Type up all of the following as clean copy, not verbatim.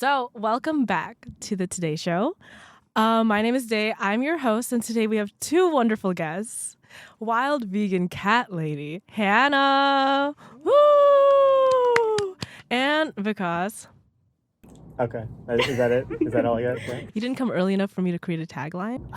So, welcome back to the Today Show. My name is Day. I'm your host, and today we have two wonderful guests. Wild vegan cat lady, Hannah. Woo! And Vikas. Okay. Is that it? Is that all I got? Yeah. You didn't come early enough for me to create a tagline.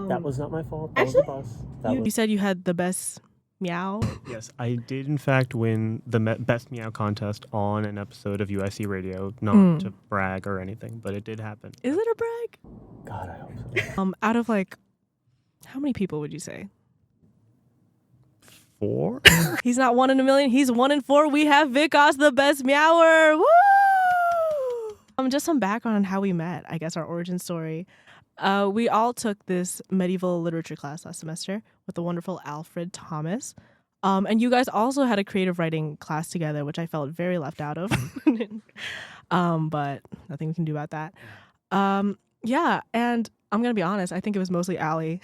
That was not my fault. That was the boss. You said you had the best meow. Yes, I did in fact win the best meow contest on an episode of UIC Radio. Not to brag or anything, but it did happen. Is it a brag? God, I hope so. Out of how many people would you say? 4? He's not 1 in a million. He's 1 in 4. We have Vikas, the best meower. Woo! Just some background on how we met. I guess our origin story. We all took this medieval literature class last semester with the wonderful Alfred Thomas. And you guys also had a creative writing class together, which I felt very left out of. But nothing we can do about that. Yeah, and I'm going to be honest, I think it was mostly Allie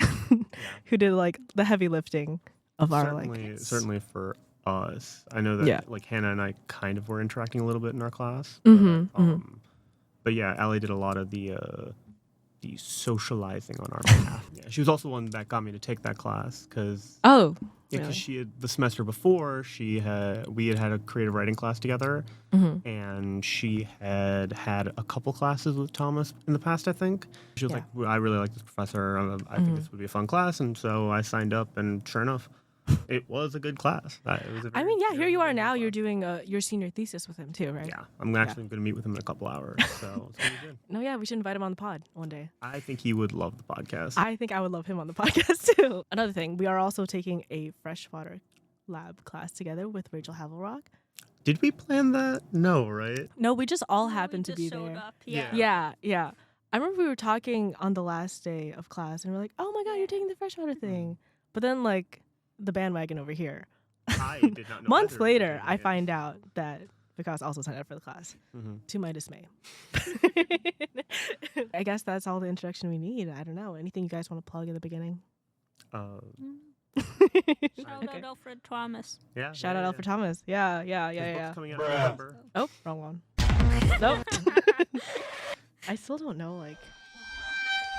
who did the heavy lifting of certainly for us. I know that Hannah and I kind of were interacting a little bit in our class. But yeah, Allie did a lot of the socializing on our behalf. Yeah, she was also the one that got me to take that class because she had the semester before we had a creative writing class together, and she had a couple classes with Thomas in the past. I think she was like, I really like this professor. I think this would be a fun class, and so I signed up. And sure enough, it was a good class. Here you are now. You're doing your senior thesis with him too, right? Yeah, I'm actually going to meet with him in a couple hours, so it's going to be good. No, yeah, we should invite him on the pod one day. I think he would love the podcast. I think I would love him on the podcast too. Another thing, we are also taking a freshwater lab class together with Rachel Havelrock. Did we plan that? No, right? No, we just all happened to be there. Up, yeah. I remember we were talking on the last day of class, and we were like, "Oh my god, you're taking the freshwater thing," but then the bandwagon over here. I did not know. Months later, I find out that Vikas also signed up for the class, to my dismay. I guess that's all the introduction we need. I don't know. Anything you guys want to plug at the beginning? Shout out Alfred Thomas. Yeah. Shout out Alfred Thomas. Yeah. His book's coming out in November. Oh, wrong one. Nope. I still don't know,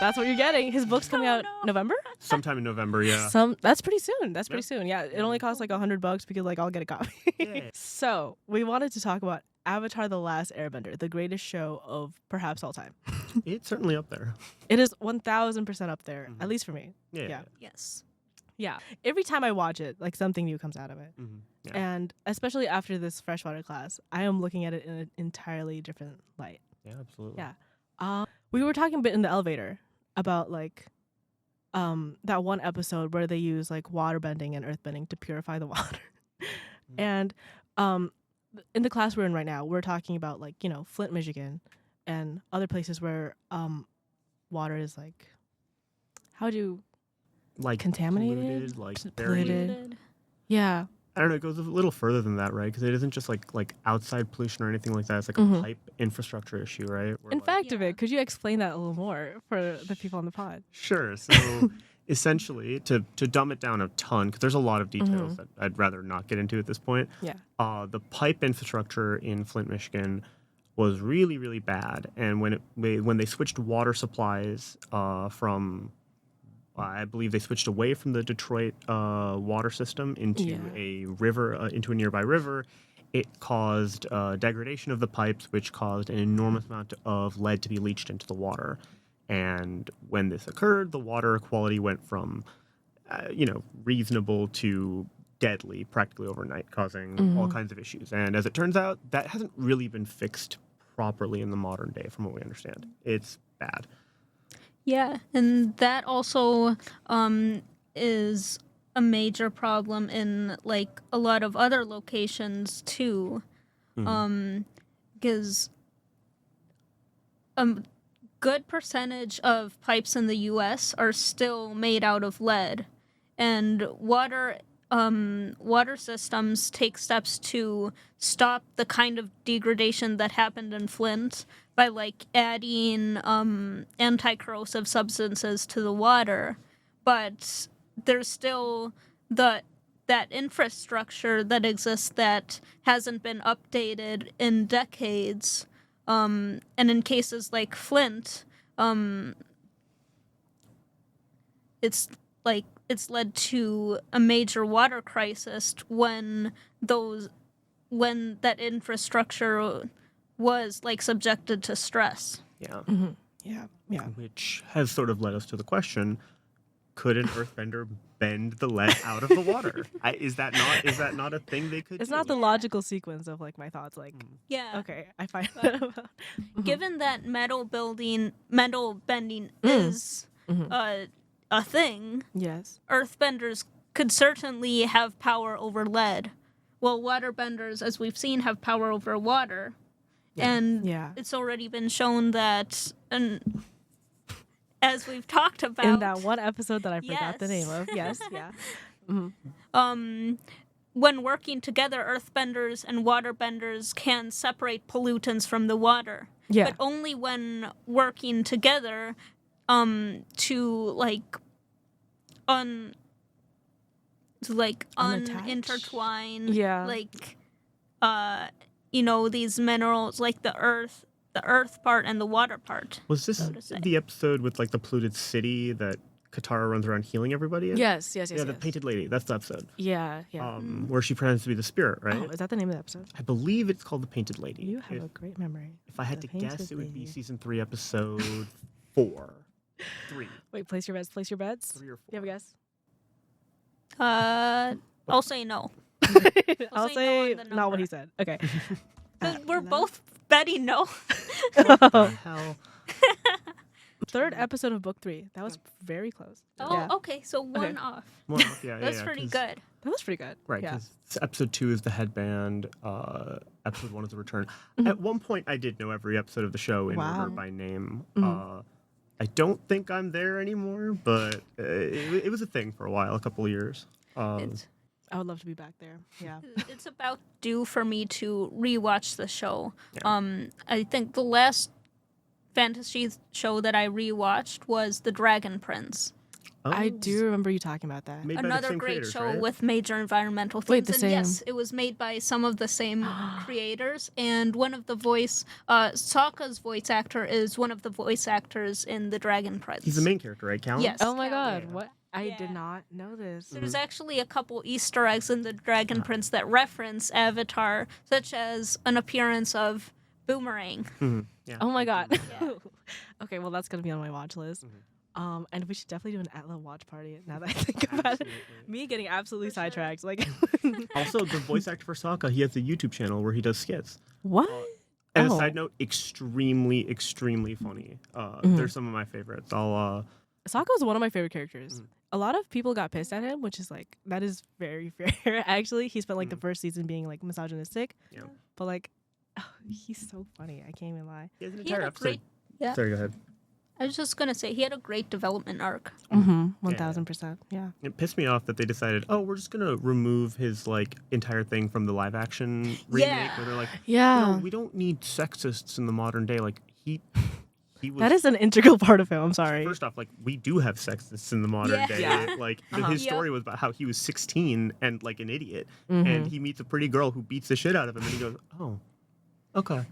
that's what you're getting. His book's coming out November? Sometime in November, yeah. That's pretty soon. Pretty soon. Yeah, it only costs $100 because I'll get a copy. Yeah. So we wanted to talk about Avatar the Last Airbender, the greatest show of perhaps all time. It's certainly up there. It is 1,000% up there, at least for me. Yeah. Yes. Yeah. Every time I watch it, something new comes out of it. Yeah. And especially after this freshwater class, I am looking at it in an entirely different light. Yeah, absolutely. Yeah. We were talking a bit in the elevator about that one episode where they use water bending and earth bending to purify the water. And in the class we're in right now, we're talking about Flint, Michigan, and other places where polluted, contaminated, Polluted. Yeah. I don't know. It goes a little further than that, right? Because it isn't just like outside pollution or anything like that. It's a pipe infrastructure issue, right? In fact, could you explain that a little more for the people on the pod? Sure. So essentially, to dumb it down a ton, because there's a lot of details that I'd rather not get into at this point. Yeah. The pipe infrastructure in Flint, Michigan was really, really bad. And when they switched water supplies from I believe they switched away from the Detroit water system into a river, into a nearby river. It caused degradation of the pipes, which caused an enormous amount of lead to be leached into the water. And when this occurred, the water quality went from, reasonable to deadly practically overnight, causing all kinds of issues. And as it turns out, that hasn't really been fixed properly in the modern day, from what we understand. It's bad. Yeah, and that also is a major problem in a lot of other locations too, because a good percentage of pipes in the U.S. are still made out of lead, and water systems take steps to stop the kind of degradation that happened in Flint by adding anti-corrosive substances to the water, but there's still that infrastructure that exists that hasn't been updated in decades And in cases like Flint, it's led to a major water crisis when that infrastructure was like subjected to stress. Yeah. Yeah. Yeah. Which has sort of led us to the question: could an earthbender bend the lead out of the water? Is that not a thing they could It's do? not the logical sequence of like my thoughts. Like, Yeah. okay, I find But that about. Given that metal bending is a thing, Yes. earthbenders could certainly have power over lead. Well, waterbenders, as we've seen, have power over water. And Yeah. it's already been shown that, and as we've talked about, In that one episode that I forgot the name Yes. of. Yes. Yeah. when working together, earthbenders and waterbenders can separate pollutants from the water. Yeah. But only when working together to Unattach? intertwine Yeah. these minerals, like the earth part and the water part. Was this so to say. the episode with like the polluted city that Katara runs around healing everybody in? Yes. Yeah, the painted lady. That's the episode. Yeah. Yeah. Where she pretends to be the spirit, right? Oh, is that the name of the episode? I believe it's called the Painted Lady. You have a great memory. If I had The to guess, Painted it would be Lady. season 3, episode 4. 3. Wait, place your bets. Place your bets. 3 or 4. You have a guess? I'll say no. I'll say say no on the not what number. he said. Okay. We're both betting no. What the hell? Third episode of book 3. That was very close. Oh, Yeah. okay, so one off. Well, yeah, That's yeah, pretty 'cause- good. That was pretty good. Right, Yeah. because episode 2 is the headband, episode 1 is the return. At one point, I did know every episode of the show in Wow. order by name. I don't think I'm there anymore, but it was a thing for a while, a couple of years. It's, I would love to be back there. Yeah. it's about due for me to rewatch the show. I think the last fantasy show that I rewatched was The Dragon Prince. I do remember you talking about that. Made by the Another same great creators, show right? with major environmental themes. Wait, the and same. yes, it was made by some of the same creators. And one of the Sokka's voice actor is one of the voice actors in The Dragon Prince. He's the main character, right, Callum? Yes. Oh my Callie. god. What? I Yeah. did not know this. There's actually a couple Easter eggs in The Dragon Prince that reference Avatar, such as an appearance of Boomerang. Yeah. Oh my god. Yeah. Okay, well that's gonna be on my watch list. And we should definitely do an ATLA watch party now that I think about it. Me getting absolutely sidetracked. Like Also, the voice actor for Sokka, he has a YouTube channel where he does skits. what? And Oh. a side note, extremely, extremely funny. They're some of my favorites. I'll Sokka's one of my favorite characters. A lot of people got pissed at him, which is like that is very fair. Actually, he spent like the first season being like misogynistic. Yeah. But like, he's so funny. I can't even lie. he has an He had entire a great. Yeah. Sorry, go ahead. I was just gonna say he had a great development arc. 1000%. Yeah. It pissed me off that they decided, oh, we're just gonna remove his like entire thing from the live action remake. Yeah. Where they're like, Yeah. no, we don't need sexists in the modern day. Like he was. That is an integral part of him. I'm sorry. First off, like we do have sexists in the modern Yeah. day. Yeah. Like Uh-huh. his Yep. story was about how he was 16 and like an idiot, and he meets a pretty girl who beats the shit out of him, and he goes, oh, okay.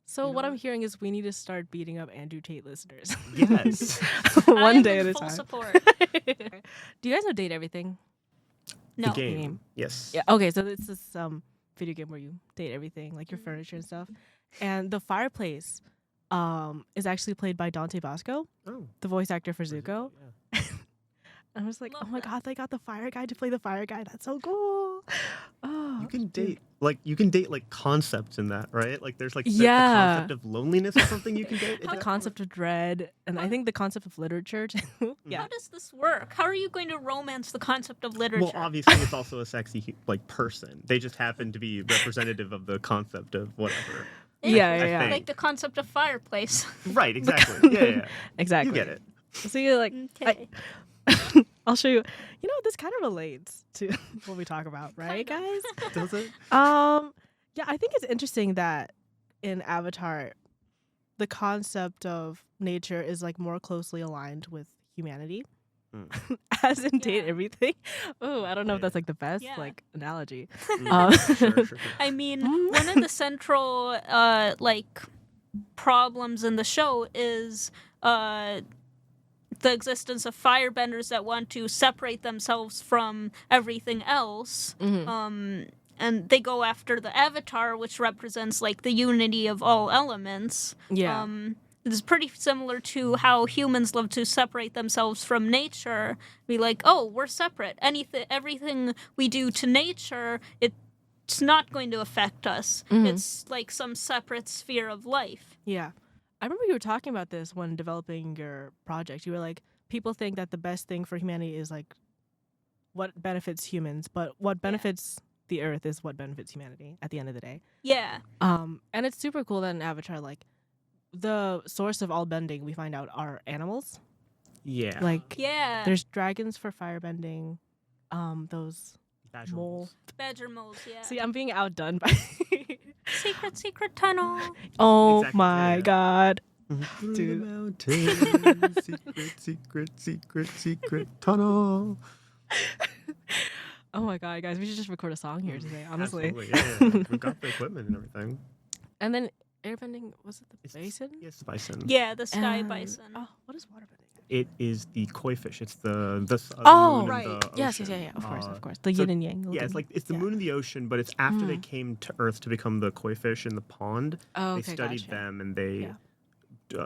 So what I'm hearing is we need to start beating up Andrew Tate listeners. Yes. I One am day in at a full time. support. Do you guys know Date Everything? No. The game. Game. Yes. Yeah. Okay, so it's this video game where you date everything, like your furniture and stuff. And the fireplace is actually played by Dante Bosco, Oh. the voice actor for Zuko. Yeah. I was like, Love oh my that. god, they got the fire guy to play the fire guy. That's so cool. Oh, You can dude. date like concepts in that, right? Like there's like the Yeah. concept of loneliness or something you can date. The concept of dread, and I think the concept of literature too. Yeah. How does this work? How are you going to romance the concept of literature? Well, obviously it's also a sexy like person. They just happen to be representative of the concept of whatever. Yeah. think. Like the concept of fireplace. Right, exactly. Yeah. Exactly. You get it. So you're like, Okay. I'll show you. You know, this kind of relates to what we talk about, right, guys? Does it? Yeah, I think it's interesting that in Avatar, the concept of nature is like more closely aligned with humanity, as in date Yeah. everything. Oh, I don't know if that's like the best Yeah. like analogy. Sure. I mean, one of the central problems in the show is the existence of firebenders that want to separate themselves from everything else. And they go after the Avatar, which represents like the unity of all elements. Yeah. It's pretty similar to how humans love to separate themselves from nature. Be like, oh, we're separate. Everything we do to nature, it's not going to affect us. It's like some separate sphere of life. Yeah. I remember you were talking about this when developing your project. You were like, people think that the best thing for humanity is like what benefits humans, but what benefits the earth is what benefits humanity at the end of the day. Yeah. And it's super cool that in Avatar, like, the source of all bending we find out are animals. Yeah. Like, Yeah. there's dragons for firebending. Those Badger mole. moles. Badger moles, yeah. See, I'm being outdone by. Secret tunnel. Oh Exactly, my yeah. god. Through Dude. the mountains, secret tunnel. Oh my god, guys, we should just record a song here today, honestly. Absolutely, yeah. We've got the equipment and everything. And then airbending, was it the bison? Yes, the bison. Yeah, the sky And- bison. Oh, what is waterbending? It is the koi fish. It's the Oh, moon right. and the Yes, ocean. yeah, of course. The so- yin and yang. Yeah, it's like it's the yeah. moon and the ocean, but it's after they came to Earth to become the koi fish in the pond. Oh, They okay, studied gotcha. them, and they. Yeah.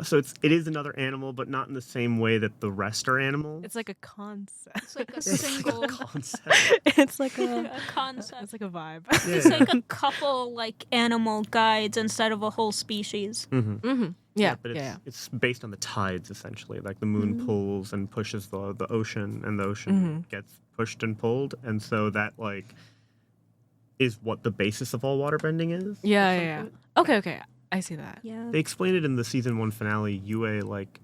So it is another animal, but not in the same way that the rest are animals. It's like a concept. It's like a It's like single a concept. It's like a a concept. It's like a vibe. It's like a couple like animal guides instead of a whole species. Mm-hmm. Yeah, but yeah. it's based on the tides essentially. Like the moon pulls and pushes the ocean, and the ocean Mm-hmm. gets pushed and pulled, and so that like is what the basis of all waterbending is. Yeah. Okay. I see that. Yeah. They explained it in the season 1 finale. Yue, like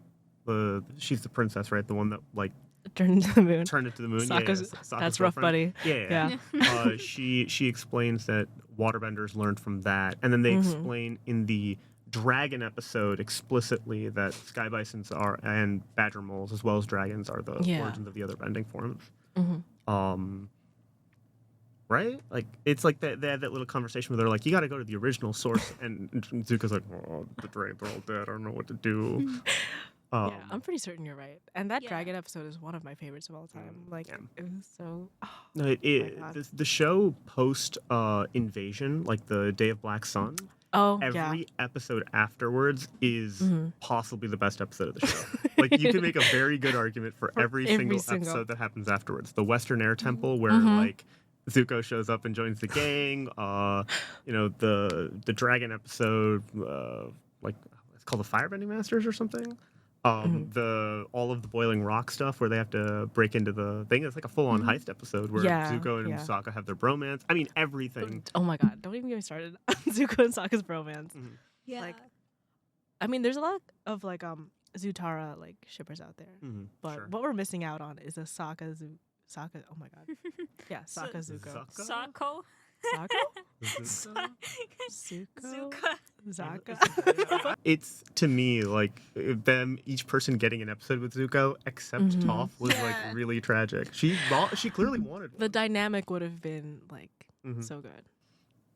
she's the princess, right? The one that like Turn into the moon. turned into the moon. Sokka's- Sokka's that's rough, girlfriend. buddy. Yeah. She explains that waterbenders learned from that, and then they explain in the dragon episode explicitly that sky bisons are and badger moles as well as dragons are the origins of the other bending forms. Right? Like it's like they had that little conversation where they're like, "You got to go to the original source," and Zuko's like, "Oh, the dragons are all dead. I don't know what to do." Yeah, I'm pretty certain you're right. And that Yeah. dragon episode is one of my favorites of all time. Like, yeah. it was so. No, God. the show post invasion, like the Day of Black Sun, Oh, every episode afterwards is Mhm. possibly the best episode of the show. Like you can make a very good argument for every single episode that happens afterwards. The Western Air Temple, where like Zuko shows up and joins the gang. The dragon episode, like it's called the Firebending Masters or something. All of the boiling rock stuff where they have to break into the thing. It's like a full-on heist episode where Yeah, Zuko and yeah. Sokka have their bromance. I mean, everything. Oh my god, don't even get me started on Zuko and Sokka's bromance. Yeah. Like, I mean, there's a lot of like Zutara like shippers out there, but Sure. what we're missing out on is a Sokka. Oh my god, yeah, Sokka Zuko. Sako. Sokka, Zuko, Zuka. Zaka. It's to me like them each person getting an episode with Zuko, except Toph was Yeah. like really tragic. She clearly wanted The one. dynamic would have been like so good.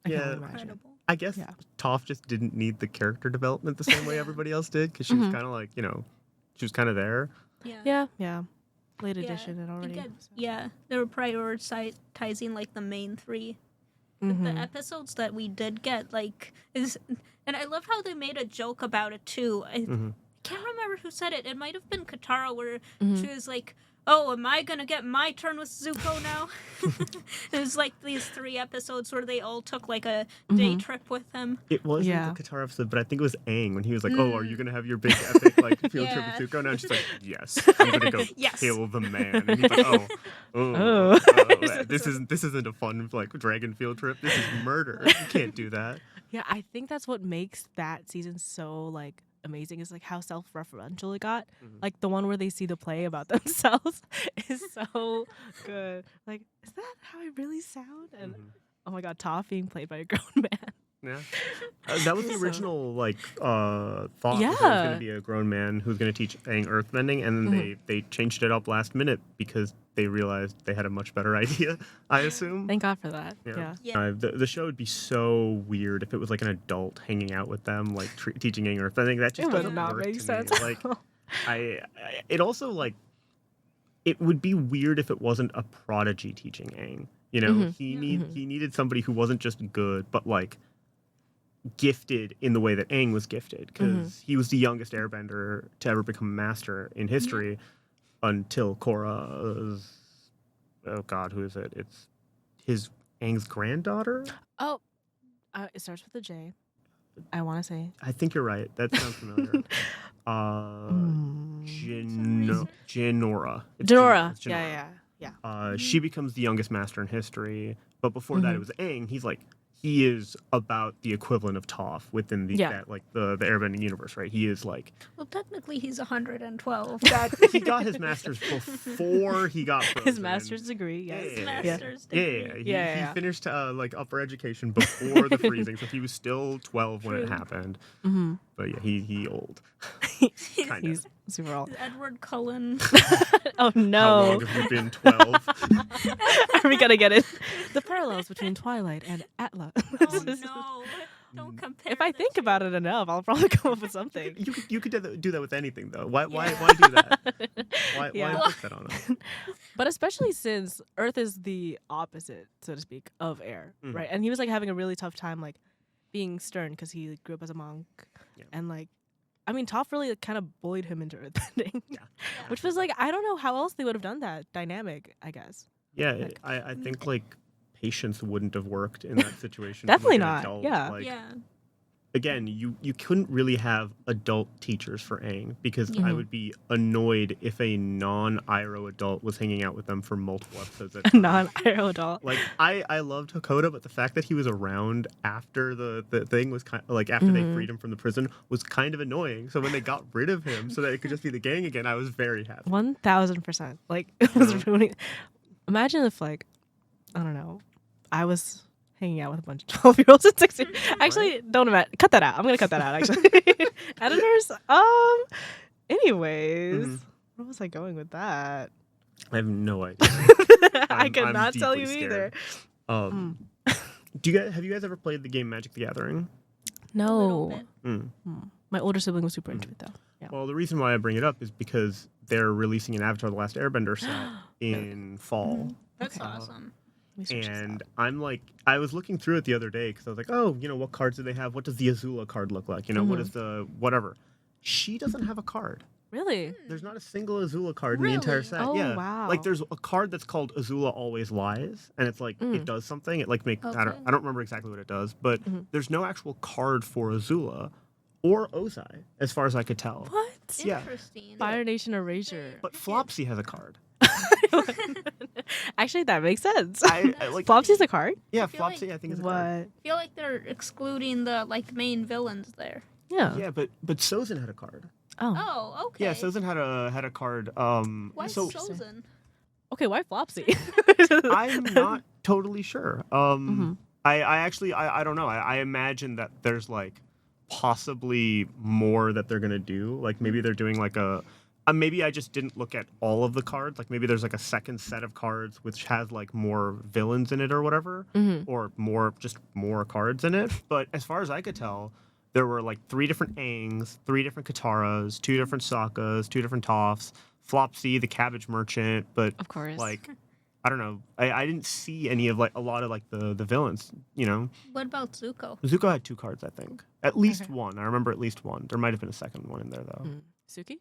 I can Yeah. only imagine. Incredible. I guess Yeah. Toph just didn't need the character development the same way everybody else did because she was kind of like she was kind of there. Yeah. Late Yeah, edition and already. Again, yeah, they were prioritizing like the main three. But the episodes that we did get, like, and I love how they made a joke about it too. I can't remember who said it. It might have been Katara, where she was like, "Oh, am I gonna get my turn with Zuko now?" It was like these 3 episodes where they all took like a day trip with him. It wasn't Yeah. the Katara episode, but I think it was Aang when he was like, "Oh, are you gonna have your big epic like field trip Yeah. with Zuko?" And she's like, "Yes, I'm gonna go Yes. kill the man." And he's like, Oh. this isn't a fun like dragon field trip. This is murder. You can't do that." Yeah, I think that's what makes that season so like amazing is like how self-referential it got. Like the one where they see the play about themselves is so good. Like, is that how I really sound? And oh my god, Toph being played by a grown man. Yeah. That was the So- original thought. Was that it was Yeah. going to be a grown man who's going to teach Aang earthbending, and then they changed it up last minute because they realized they had a much better idea. I assume. Thank God for that. Yeah. Yeah. The show would be so weird if it was like an adult hanging out with them, like teaching Aang earthbending. That just It would doesn't not work make to sense. me. Like, it also like. It would be weird if it wasn't a prodigy teaching Aang. You know, he needed somebody who wasn't just good, but like gifted in the way that Aang was gifted, because he was the youngest airbender to ever become a master in history until Korra's. Oh God, who is it? It's his Aang's granddaughter. Oh, it starts with a J. I want to say. I think you're right. That sounds familiar. Jinora. It's Denora. It's Jinora. Yeah. She becomes the youngest master in history, but before that it was Aang. He is about the equivalent of Toph within the airbending universe, right? He is like Well, technically, he's 112. he got his master's before he got frozen. His master's degree. Yes. His master's degree. He finished upper education before the freezing, so he was still 12 when it happened. But yeah, he old. Kind He's super old. Edward Cullen. Oh How no. long have you been 12? Are we gonna get it? The parallels between Twilight and ATLA. Oh no! Don't compare. If I the think two. about it enough, I'll probably come up with something. You could do that with anything, though. Why do that? Why Yeah. put that on us? But especially since Earth is the opposite, so to speak, of air, right? And he was like having a really tough time, like being stern because he grew up as a monk, and like, I mean, Toph really kind of bullied him into earthbending, which was like, I don't know how else they would have done that dynamic. I guess. Yeah, I think like patience wouldn't have worked in that situation. Definitely from, like, an not, adult. yeah. Like, Yeah. Again, you couldn't really have adult teachers for Aang because I would be annoyed if a non-Iroh adult was hanging out with them for multiple episodes at a time. Non-Iroh adult. Like I loved Hakoda, but the fact that he was around after the thing was kind of like after they freed him from the prison was kind of annoying. So when they got rid of him so that it could just be the gang again, I was very happy. 1000%. Like it was ruining. Imagine if like, I don't know, I was hanging out with a bunch of 12-year-olds and 16. Actually, don't imagine. Cut that out. I'm gonna cut that out. Actually, editors. Anyways, where was I going with that? I have no idea. I could I'm not tell you deeply either. scared. Have you guys ever played the game Magic the Gathering? No, bit. my older sibling was super into it though. Yeah. Well, the reason why I bring it up is because they're releasing an Avatar the Last Airbender set in fall. That's awesome. Let me search this And up. I'm like, I was looking through it the other day because I was like, oh, what cards do they have? What does the Azula card look like? What is the whatever? She doesn't have a card. Really? There's not a single Azula card in the entire Really? set. Oh, yeah. wow. Like there's a card that's called Azula Always Lies, and it's like it does something. It like makes I don't remember exactly what it does, but there's no actual card for Azula or Ozai, as far as I could tell. What? Yeah. Interesting. Fire Nation Erasure. But Flopsy has a card. Actually, that makes sense. I like Flopsy's a card? yeah, feel Flopsy like- I think is a What? card. I feel like they're excluding the main villains there. Yeah. Yeah, but Sozin had a card. Oh. Oh, okay. Yeah, Sozin had a card. Why so Sozin? Okay, why Flopsy? I'm not totally sure. I actually I don't know. I imagine that there's like possibly more that they're gonna do. Like maybe they're doing like a. Maybe I just didn't look at all of the cards. Like maybe there's like a second set of cards which has like more villains in it or whatever, or more cards in it. But as far as I could tell, there were like 3 different Aangs, 3 different Kataras, 2 different Sokkas, 2 different Tophs, Flopsy, the Cabbage Merchant. But Of course. like, I don't know. I didn't see any of like a lot of like the villains. What about Zuko? Zuko had 2 cards, I think. At least one. I remember at least one. There might have been a second one in there though. Suki?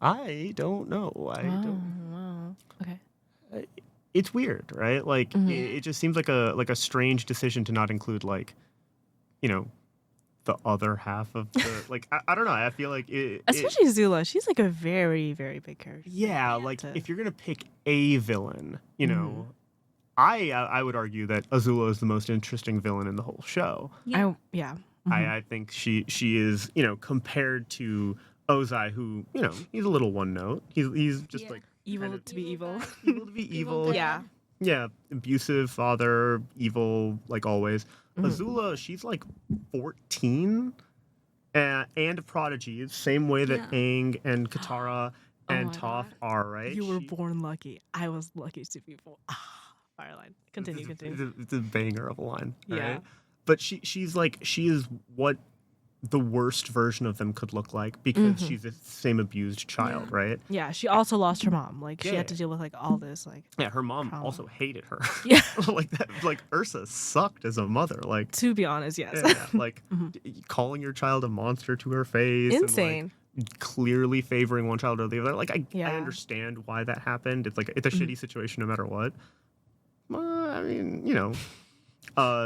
I don't know. I don't. Wow. Okay. It's weird, right? Like it just seems like a strange decision to not include like, the other half of the like. I don't know. I feel like Especially Zula. She's like a very, very big character. yeah, like if you're gonna pick a villain, I would argue that Azula is the most interesting villain in the whole show. Yeah. I think she is compared to Ozai, who he's a little one note. He's just like Evil kind of to be evil. evil to be evil. guy. Yeah. Yeah, abusive father, evil like always. Azula, she's like 14 and a prodigy, same way that Yeah. Aang and Katara Oh and my Toph God. are, right? You were born lucky. I was lucky to be born. Fireline. Continue. It's a banger of a line, Yeah. right? But she is what the worst version of them could look like because she's the same abused child, Yeah. right? Yeah, she also lost her mom. Like, she had to Yeah. deal with, like, all this, like... Yeah, her mom Trauma. also hated her. Yeah. Like that. Like Ursa sucked as a mother. Like, To be honest, yes. yeah, like calling your child a monster to her face. Insane. And, like, clearly favoring one child or the other. Like, I Yeah. understand why that happened. It's like it's a shitty situation no matter what. I mean, you know.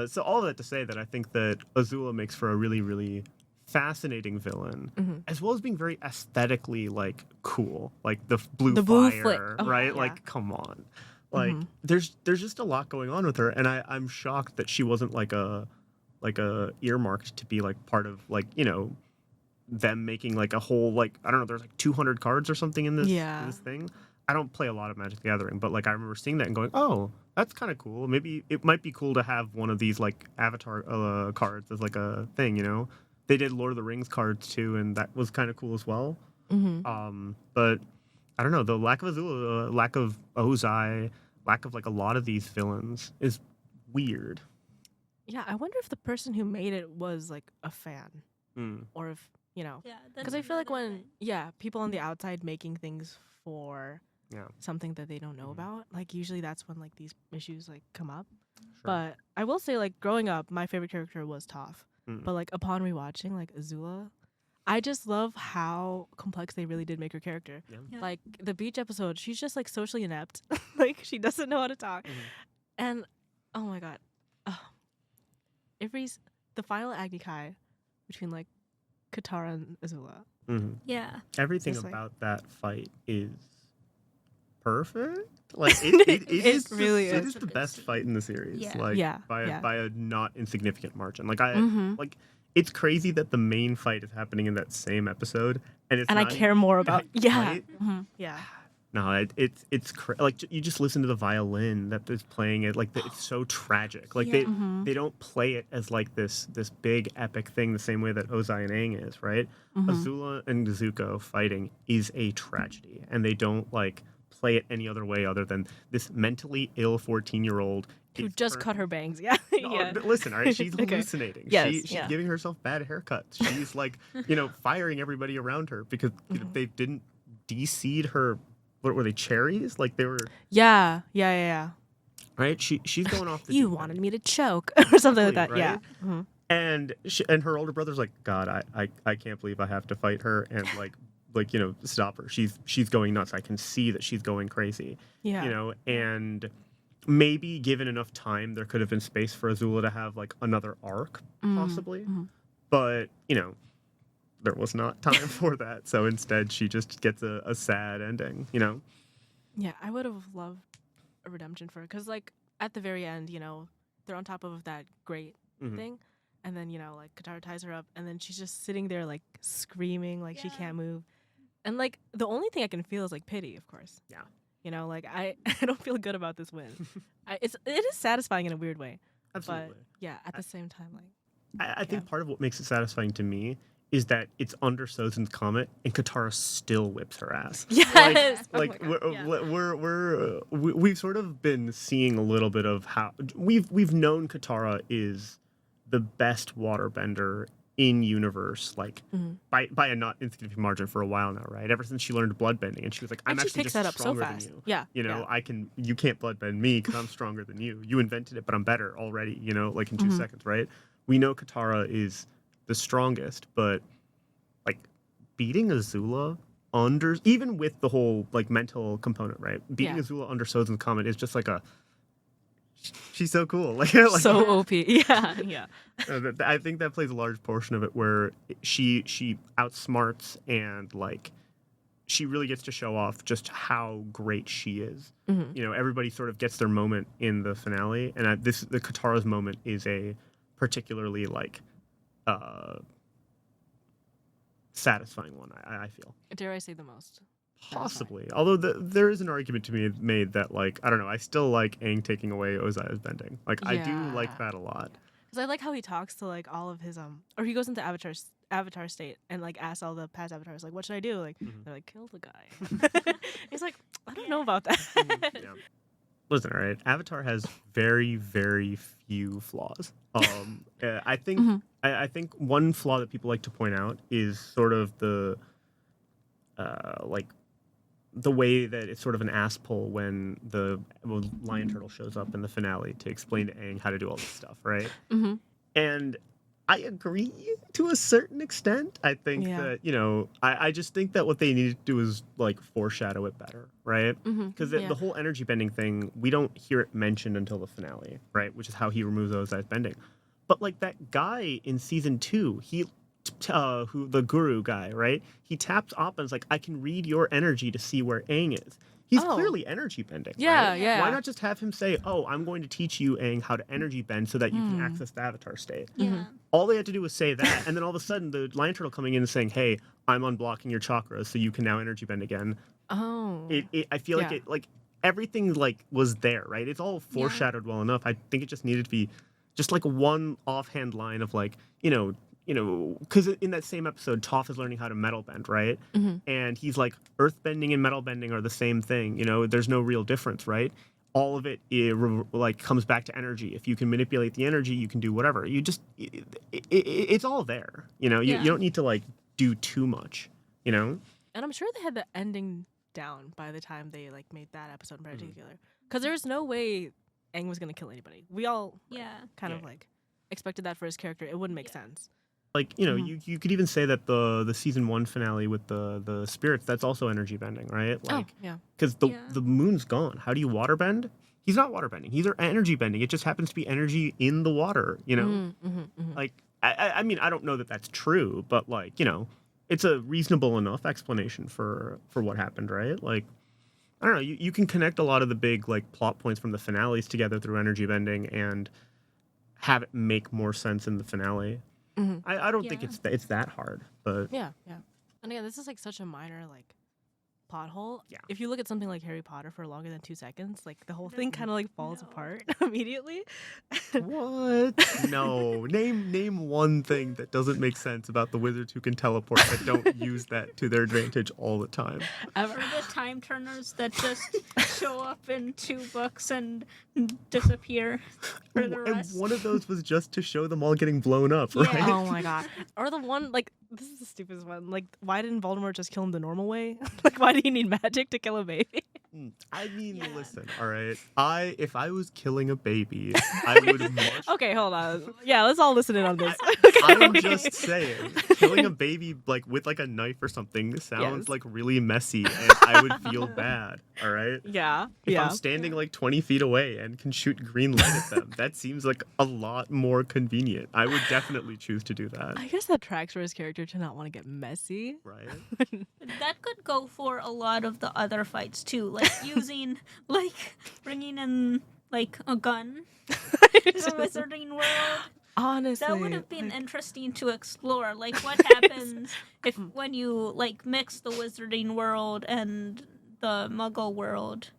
So all of that to say that I think that Azula makes for a really, really fascinating villain, as well as being very aesthetically like cool, like the blue blue fire, right? yeah. Like, come on, like there's just a lot going on with her, and I'm shocked that she wasn't like a earmarked to be like part of like, you know, them making like a whole, like, I don't know, there's like 200 cards or something in this thing. I don't play a lot of Magic the Gathering, but like I remember seeing that and going, oh, that's kind of cool. Maybe it might be cool to have one of these like Avatar cards as like a thing, you know? They did Lord of the Rings cards too, and that was kind of cool as well. But I don't know, the lack of Azula, lack of Ozai, lack of like a lot of these villains is weird. Yeah, I wonder if the person who made it was, like, a fan. Or if, you know... Yeah. Because I feel like when, people on the outside making things for something that they don't know about, like, usually that's when, like, these issues, like, come up. Sure. But I will say, like, growing up, my favorite character was Toph. But, like, upon rewatching, like, Azula, I just love how complex they really did make her character. Yeah. Like, the beach episode, she's just, like, socially inept. Like, she doesn't know how to talk. And, oh my God. The final Agni Kai between, like, Katara and Azula. Yeah. Everything Just, like- about that fight is perfect. Like it is really it is. is the best fight in the series. Yeah. Like Yeah, by yeah. a not insignificant margin. Like like it's crazy that the main fight is happening in that same episode, and it's And I not care more about... Yeah. right? Yeah. No, like you just listen to the violin that is playing it. Like it's so tragic. Like Yeah. they don't play it as like this big epic thing the same way that Ozai and Aang is, right? Azula and Zuko fighting is a tragedy, and they don't like play it any other way other than this mentally ill 14-year-old Who just cut her bangs. Yeah. No, Yeah. but listen, all right, she's Okay. hallucinating. Yes, She's yeah. giving herself bad haircuts. She's like, you know, firing everybody around her because you know, they didn't de-seed her. What were they, cherries? Like they were, Yeah. right? She's going off the You deep wanted end. me to choke or something like that. Right? Yeah. And her older brother's like, God, I can't believe I have to fight her and like you know, stop her. She's going nuts. I can see that she's going crazy. Yeah. You know, and maybe given enough time, there could have been space for Azula to have like another arc, possibly. But you know, there was not time for that. So instead, she just gets a sad ending. You know. Yeah, I would have loved a redemption for her. Because, like, at the very end, you know, they're on top of that great thing. And then, you know, like, Katara ties her up. And then she's just sitting there, like, screaming, like, she can't move. And, like, the only thing I can feel is, like, pity, of course. Yeah. You know, like, I don't feel good about this win. It is satisfying in a weird way. Absolutely. But, yeah, at the same time, like... I think part of what makes it satisfying to me is that it's under Sozin's comet and Katara still whips her ass. Yes! Like Oh my God. we've sort of been seeing a little bit of how we've known Katara is the best waterbender in universe, like by a not insignificant margin for a while now, right? Ever since she learned bloodbending, and she was like, "I'm And she actually picks just that up so stronger fast. than you." Yeah, you know, yeah. you can't bloodbend me because I'm stronger than you. You invented it, but I'm better already. You know, like in 2 seconds, right? We know Katara is the strongest, but like beating Azula under, even with the whole like mental component, right? Beating Yeah. Azula under Sozin's comet is just like she's so cool. like So OP. Yeah, yeah. I think that plays a large portion of it where she outsmarts and like she really gets to show off just how great she is. You know, everybody sort of gets their moment in the finale, and the Katara's moment is a particularly like satisfying one. I feel. Dare I say the most? Possibly. Although there is an argument to be made that, like, I don't know, I still like Aang taking away Ozai's bending. Like, I do like Yeah. that a lot. Because I like how he talks to like all of his or he goes into Avatar state and like asks all the past avatars like, what should I do? Like they're like, kill the guy. He's like, I don't know about that. Yeah. Listen, all right, Avatar has very, very few flaws. I think I think one flaw that people like to point out is sort of the like the way that it's sort of an ass pull when the lion turtle shows up in the finale to explain to Aang how to do all this stuff, right? And I agree to a certain extent. I think that, you know, I just think that what they needed to do is like foreshadow it better, right? Because the whole energy bending thing, we don't hear it mentioned until the finale, right? Which is how he removes Ozai's bending. But like that guy in season 2, who the guru guy, right? He taps Appa and is like, I can read your energy to see where Aang is. He's clearly energy bending. Yeah, right? yeah. Why not just have him say, oh, I'm going to teach you, Aang, how to energy bend so that you can access the Avatar state. Yeah. All they had to do was say that, and then all of a sudden the lion turtle coming in and saying, hey, I'm unblocking your chakras so you can now energy bend again. Oh. I feel like it, like, everything like was there, right? It's all foreshadowed well enough. I think it just needed to be just like one offhand line of like, you know, because in that same episode, Toph is learning how to metal bend, right? And he's like, earth bending and metal bending are the same thing. You know, there's no real difference, right? All of it, like comes back to energy. If you can manipulate the energy, you can do whatever. You just, it's all there. You know, you don't need to like do too much. You know. And I'm sure they had the ending down by the time they like made that episode in particular, because there's no way Aang was gonna kill anybody. We all kind of like expected that for his character. It wouldn't make sense. Like, you know, you could even say that the season 1 finale with the spirits, that's also energy bending, right? Like, because the moon's gone. How do you water bend? He's not water bending. He's energy bending. It just happens to be energy in the water, you know? Like, I mean, I don't know that that's true, but like, you know, it's a reasonable enough explanation for what happened, right? Like, I don't know. You can connect a lot of the big like plot points from the finales together through energy bending and have it make more sense in the finale. I don't think it's that hard, but yeah. And again, this is like such a minor like plot hole. Yeah. If you look at something like Harry Potter for longer than 2 seconds, like the whole thing kind of like falls apart immediately. What? No. Name one thing that doesn't make sense about the wizards who can teleport that don't use that to their advantage all the time. Ever the time turners that just show up in 2 books and disappear for the rest? And one of those was just to show them all getting blown up, right? Oh my god. Or the one like, this is the stupidest one. Like, why didn't Voldemort just kill him the normal way? Like, why do you need magic to kill a baby? I mean, listen, all right. If I was killing a baby, I would much. Okay, hold on. Yeah, let's all listen in on this. I'm just saying, killing a baby like with like a knife or something sounds like really messy, and I would feel bad. All right. Yeah. If I'm standing like 20 feet away and can shoot green light at them, that seems like a lot more convenient. I would definitely choose to do that. I guess that tracks for his character to not want to get messy. Right. That could go for a lot of the other fights too, like using, like bringing in like a gun to the Wizarding World. Honestly, That would have been interesting to explore. Like, what happens if when you like mix the Wizarding World and the Muggle world?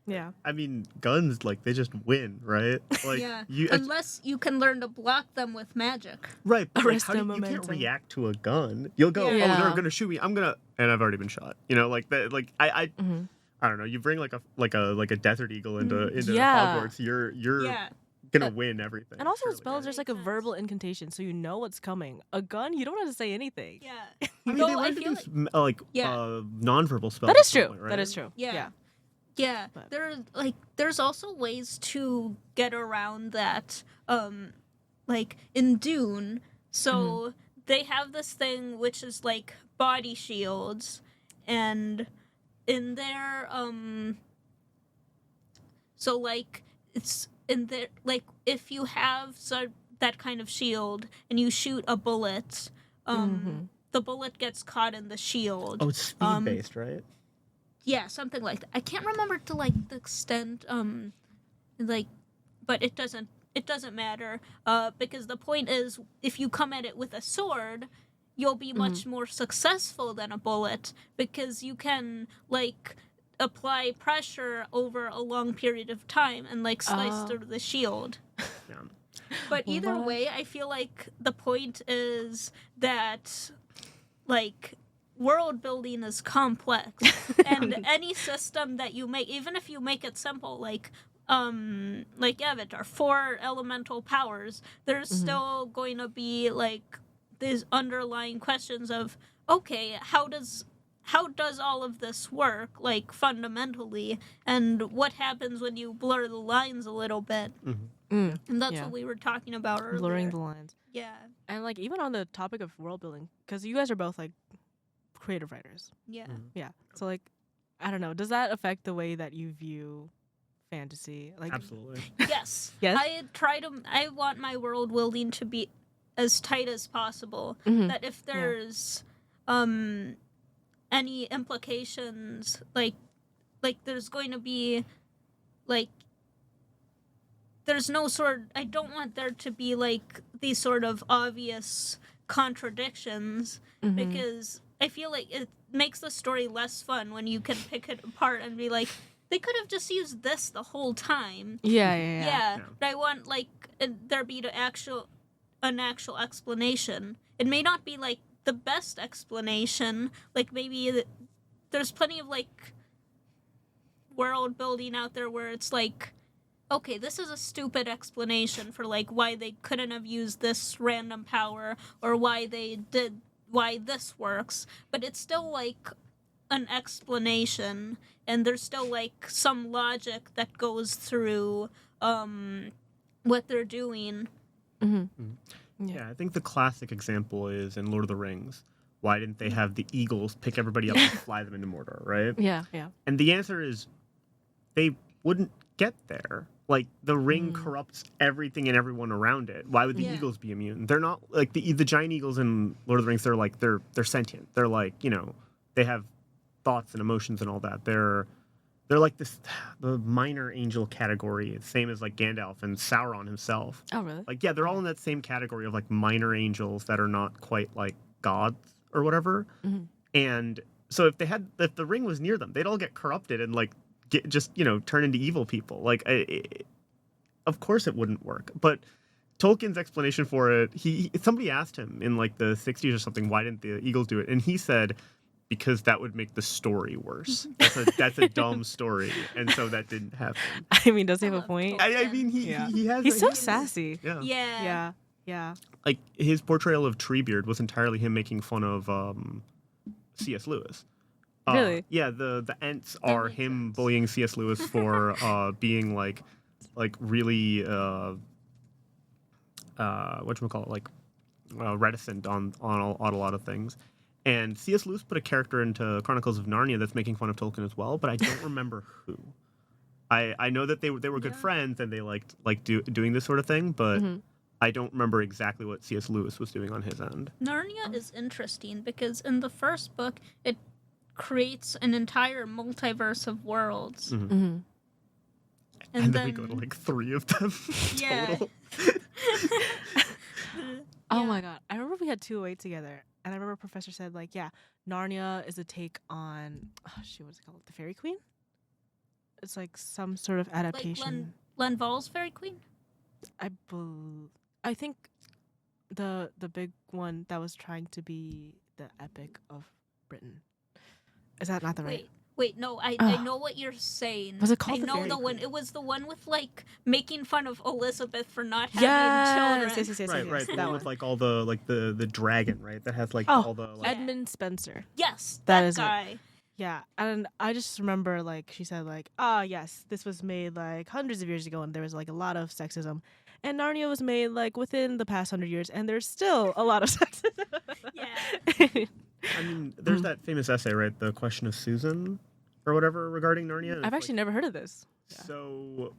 Yeah. I mean, guns, like, they just win, right? Like, Unless you can learn to block them with magic. Right, but like, Arrested you can't momentum. react to a gun. You'll go, oh, they're gonna shoot me. I'm gonna, and I've already been shot. You know, like that. Like I don't know. You bring like a desert eagle into Hogwarts. You're gonna win everything. And also, with surely. spells, there's like a verbal incantation, so you know what's coming. A gun, you don't have to say anything. Yeah. I mean, they wanted to use nonverbal spells. That is at some true. point, right? That is true. Yeah. But- There's also ways to get around that. Like in Dune, so they have this thing which is like body shields, and in their so like it's in there, like if you have that kind of shield and you shoot a bullet, the bullet gets caught in the shield. Oh, it's speed based, right? Yeah, something like that. I can't remember to like the extent, like, but it doesn't matter, because the point is, if you come at it with a sword, you'll be much more successful than a bullet because you can like apply pressure over a long period of time and like slice through the shield. Yeah. But either What? way, I feel like the point is that like world building is complex and any system that you make, even if you make it simple, like Avatar, 4 elemental powers, there's still going to be like these underlying questions of, okay, how does all of this work, like fundamentally, and what happens when you blur the lines a little bit? And that's what we were talking about earlier. Blurring the lines. Yeah. And like even on the topic of world building, because you guys are both like creative writers. Yeah. Yeah. So like, I don't know. Does that affect the way that you view fantasy? Like, Absolutely. Yes. Yes? I want my world building to be as tight as possible. Mhm. That if there's any implications, like there's going to be like there's no sort, I don't want there to be like these sort of obvious contradictions because I feel like it makes the story less fun when you can pick it apart and be like, they could have just used this the whole time. Yeah. But I want like there be an actual explanation. It may not be like the best explanation. Like maybe there's plenty of like world building out there where it's like, okay, this is a stupid explanation for like why they couldn't have used this random power or why this works, but it's still like an explanation and there's still like some logic that goes through what they're doing. Yeah, I think the classic example is in Lord of the Rings. Why didn't they have the eagles pick everybody up and fly them into Mordor, right? Yeah. And the answer is they wouldn't get there. Like, the ring corrupts everything and everyone around it. Why would the eagles be immune? They're not, like, the giant eagles in Lord of the Rings, they're, like, they're sentient. They're, like, you know, they have thoughts and emotions and all that. They're like the minor angel category, same as, like, Gandalf and Sauron himself. Oh, really? Like, yeah, they're all in that same category of, like, minor angels that are not quite, like, gods or whatever. And so if the ring was near them, they'd all get corrupted and, like, turn into evil people. Like, of course it wouldn't work. But Tolkien's explanation for it, somebody asked him in like the 60s or something, why didn't the eagles do it? And he said, because that would make the story worse. That's a dumb story, and so that didn't happen. I mean, does he have a point? I mean, he has. He's so sassy. Yeah. Like, his portrayal of Treebeard was entirely him making fun of C.S. Lewis. Really? Yeah, the Ents are him bullying C.S. Lewis for being like really whatchamacallit, like reticent on a lot of things. And C.S. Lewis put a character into Chronicles of Narnia that's making fun of Tolkien as well, but I don't remember who. I know that they were good friends and they liked doing this sort of thing, but I don't remember exactly what C.S. Lewis was doing on his end. Narnia is interesting because in the first book it creates an entire multiverse of worlds. And then we go to like 3 of them total. Oh my god. I remember we had 208 together, and I remember Professor said, like, yeah, Narnia is a take on, what's it called? The Fairy Queen? It's like some sort of adaptation. Like Len Vol's Fairy Queen? I think the big one that was trying to be the epic of Britain. Is that not the right? Wait, no, I know what you're saying. Was it called I know Fairy the one. Queen? It was the one with like making fun of Elizabeth for not having children. Yes. Right. That That one. with like all the the dragon, right? That has like all the like, Edmund Spencer. Yes, That that is it. guy. Yeah, and I just remember, like, she said, like, yes, this was made, like, hundreds of years ago, and there was, like, a lot of sexism. And Narnia was made, like, within the past 100 years, and there's still a lot of sexism. Yeah. I mean, there's that famous essay, right? The Question of Susan or whatever regarding Narnia. I've actually never heard of this. Yeah. So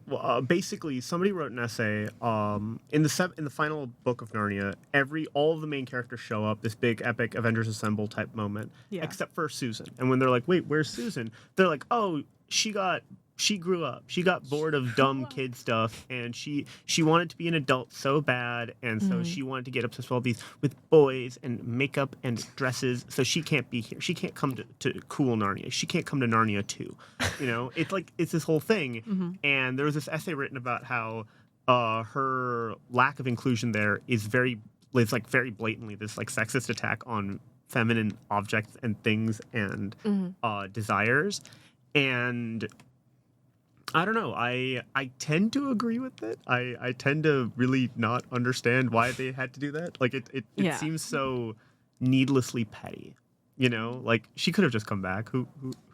basically, somebody wrote an essay in the final book of Narnia. All of the main characters show up, this big epic Avengers Assemble type moment, Yeah. except for Susan. And when they're like, "Wait, where's Susan?" They're like, "Oh, she got she grew up. She got bored of dumb kid stuff, and she wanted to be an adult so bad, and so she wanted to get obsessed with all these with boys and makeup and dresses. So she can't be here. She can't come to cool Narnia. She can't come to Narnia too. You know, it's this whole thing. And there was this essay written about how her lack of inclusion there is very blatantly this like sexist attack on feminine objects and things and desires. And I don't know. I tend to agree with it. I tend to really not understand why they had to do that. Like it seems so needlessly petty. You know, like she could have just come back. Who?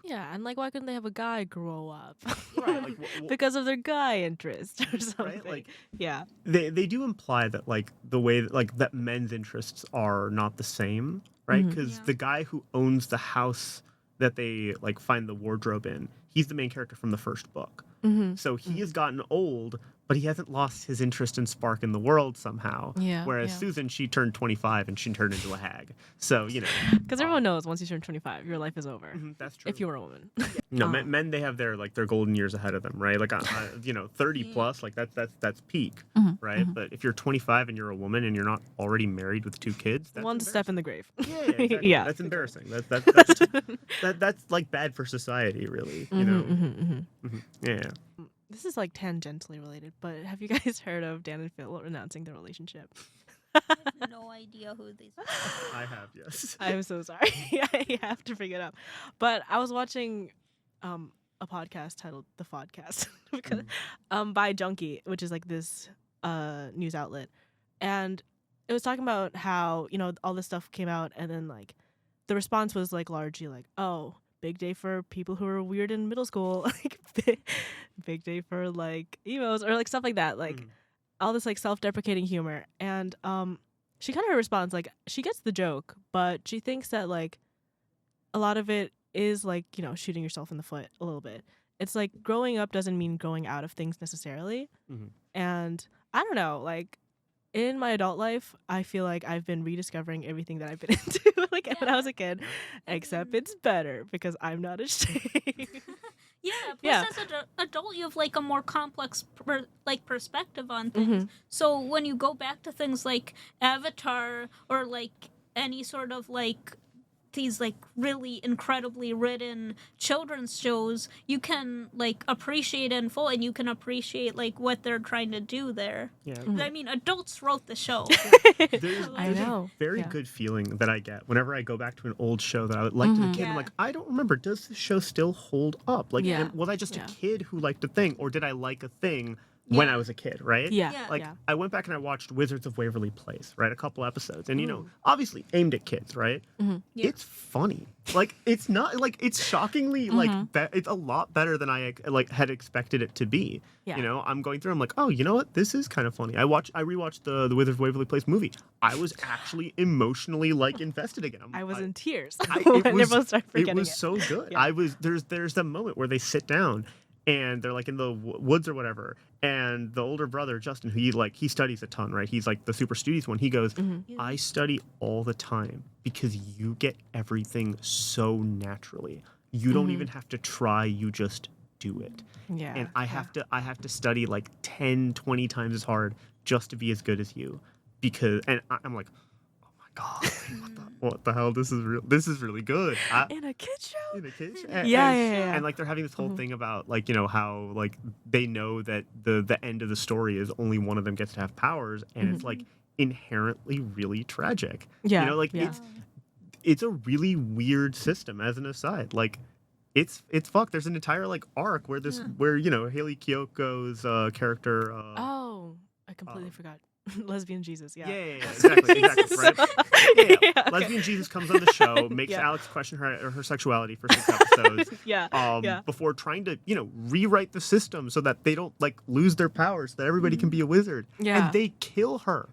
Yeah, and like why couldn't they have a guy grow up? Right, like, because of their guy interest or something. Right? Like, yeah. They do imply that like the way that, like that men's interests are not the same, right? Because the guy who owns the house that they like find the wardrobe in, he's the main character from the first book. So he has gotten old, but he hasn't lost his interest and spark in the world somehow. Yeah. Whereas Susan, she turned 25 and she turned into a hag. So, you know. Because everyone knows once you turn 25, your life is over. That's true. If you were a woman. No, men, they have their golden years ahead of them, right? Like, 30 plus, like that's peak, right? But if you're 25 and you're a woman and you're not already married with 2 kids, that's one step in the grave. Yeah, exactly. Yeah. That's embarrassing. That's like bad for society, really. You know. Yeah. This is like tangentially related, but have you guys heard of Dan and Phil announcing their relationship? I have no idea who these are. I have, yes. I'm so sorry. I have to bring it up. But I was watching a podcast titled The Podcast because, by Junkie, which is like this news outlet. And it was talking about how, you know, all this stuff came out and then like the response was like largely like, oh, big day for people who are weird in middle school, like big day for like emos or like stuff like that, like all this like self-deprecating humor. And she kind of responds like she gets the joke, but she thinks that like a lot of it is like, you know, shooting yourself in the foot a little bit. It's like growing up doesn't mean growing out of things necessarily. And I don't know, like in my adult life, I feel like I've been rediscovering everything that I've been into, like when I was a kid, except it's better because I'm not ashamed. Plus as an adult, you have like a more complex perspective on things. So when you go back to things like Avatar or like any sort of like these like really incredibly written children's shows, you can like appreciate it in full, and you can appreciate like what they're trying to do there. I mean, adults wrote the show. There's I know. a very good feeling that I get whenever I go back to an old show that I liked as a kid. I'm like, I don't remember. Does this show still hold up? Like, was I just a kid who liked a thing, or did I like a thing when I was a kid, right? I went back and I watched Wizards of Waverly Place, right? A couple episodes. And, you know, obviously aimed at kids, right? It's funny. Like, it's not, like, it's shockingly, like, it's a lot better than I, like, had expected it to be. You know, I'm going through, I'm like, oh, you know what? This is kind of funny. I rewatched the Wizards of Waverly Place movie. I was actually emotionally, like, invested again. I was in tears when they both started forgetting it was so good. There's a moment where they sit down and they're like in the woods or whatever, and the older brother Justin, who he studies a ton, right? He's like the super studious one. He goes, I study all the time because you get everything so naturally. You don't even have to try, you just do it. And I have to study like 10, 20 times as hard just to be as good as you, because I'm like, God, what the hell? This is real. This is really good. In a kid show? In a kid show? Yeah. And like they're having this whole thing about like, you know, how like they know that the end of the story is only one of them gets to have powers, and it's like inherently really tragic. You know, like it's a really weird system. As an aside, like it's fucked. There's an entire like arc where you know Haley Kyoko's character. I completely forgot. Lesbian Jesus, exactly, right? Okay. Lesbian Jesus comes on the show, makes Alex question her sexuality for 6 episodes, before trying to, you know, rewrite the system so that they don't like lose their powers, so that everybody can be a wizard. And they kill her.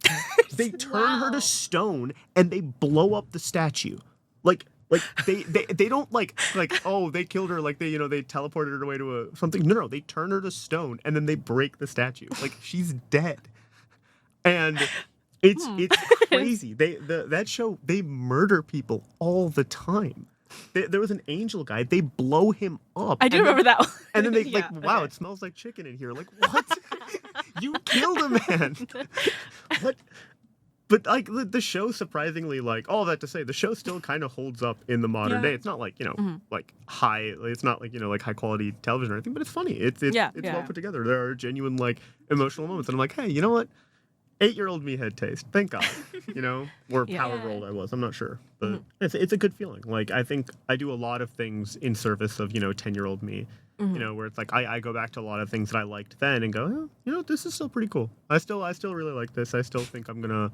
They turn her to stone and they blow up the statue. Like they don't like oh, they killed her, like they, you know, they teleported her away to something. No, they turn her to stone and then they break the statue. Like she's dead. And it's crazy. That show, they murder people all the time. there was an angel guy. They blow him up. I do and remember then, that one. And then they Yeah, wow, okay. it smells like chicken in here. Like, what? You killed a man. What? But like the show, surprisingly, like all that to say, the show still kind of holds up in the modern Yeah. day. It's not like Mm-hmm. like high. It's not like like high quality television or anything. But it's funny. It's Yeah, well yeah. put together. There are genuine like emotional moments, and I'm like, hey, you know what? 8-year-old me had taste. Thank God. Or Yeah. however old I was. I'm not sure, but it's a good feeling. Like I think I do a lot of things in service of 10-year-old me. Where it's like I go back to a lot of things that I liked then and go, this is still pretty cool. I still really like this. I still think I'm gonna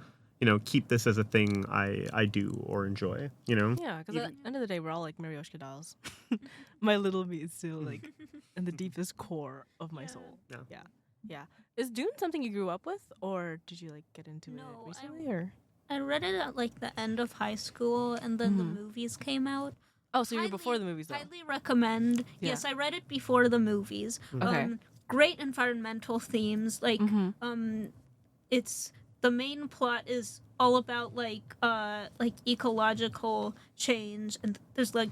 keep this as a thing I do or enjoy. Yeah, because at the end of the day, we're all like Marioshka dolls. My little me is still like in the deepest core of my soul. Yeah. Yeah. Is Dune something you grew up with, or did you like get into it No, recently? Or I read it at like the end of high school, and then the movies came out. so you were before the movies though. Highly recommend. Yeah. Yes, I read it before the movies. Okay. Great environmental themes. Like, it's the main plot is all about like ecological change, and there's like